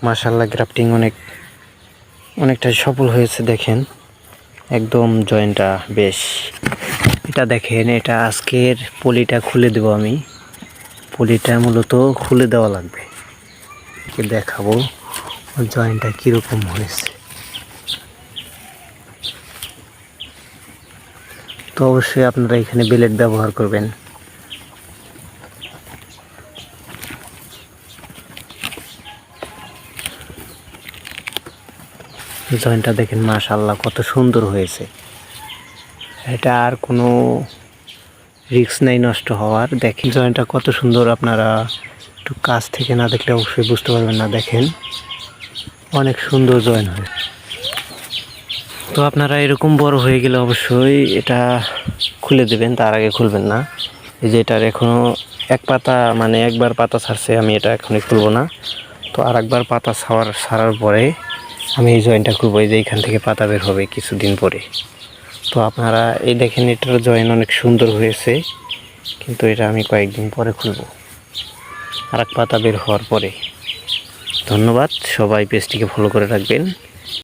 মাশাআল্লাহ গ্রাফটিং অনেকটা সফল হয়েছে। দেখেন একদম জয়েন্টটা বেশ। এটা দেখেন, এটা আজকের পলিটা খুলে দেব আমি। পলিটা মূলত খুলে দেওয়া লাগবে, দেখাবো জয়েন্টটা কীরকম হয়েছে। তো অবশ্যই আপনারা এখানে বেলেট ব্যবহার করবেন। জয়েন্টটা দেখেন মাশাআল্লাহ কত সুন্দর হয়েছে। এটা আর কোনো রিস্ক নাই নষ্ট হওয়ার। দেখেন জয়েন্টটা কত সুন্দর, আপনারা একটু কাছ থেকে না দেখলে অবশ্যই বুঝতে পারবেন না। দেখেন অনেক সুন্দর জয়েন্ট হয়। তো আপনারা এরকম বড় হয়ে গেলে অবশ্যই এটা খুলে দেবেন, তার আগে খুলবেন না। এই যে এটার এখনও এক পাতা, মানে একবার পাতা ছাড়ছে, আমি এটা এখনই খুলবো না। তো আর একবার পাতা ছাড়ার পরে আমি এই জয়েন্টটা খুলবো। এই যে এখান থেকে পাতা বের হবে কিছুদিন পরে। তো আপনারা এই দেখেন এটার জয়েন্ট অনেক সুন্দর হয়েছে, কিন্তু এটা আমি কয়েকদিন পরে খুলবো, আর এক পাতা বের হওয়ার পরে। ধন্যবাদ, সবাই পেজটিকে ফলো করে রাখবেন।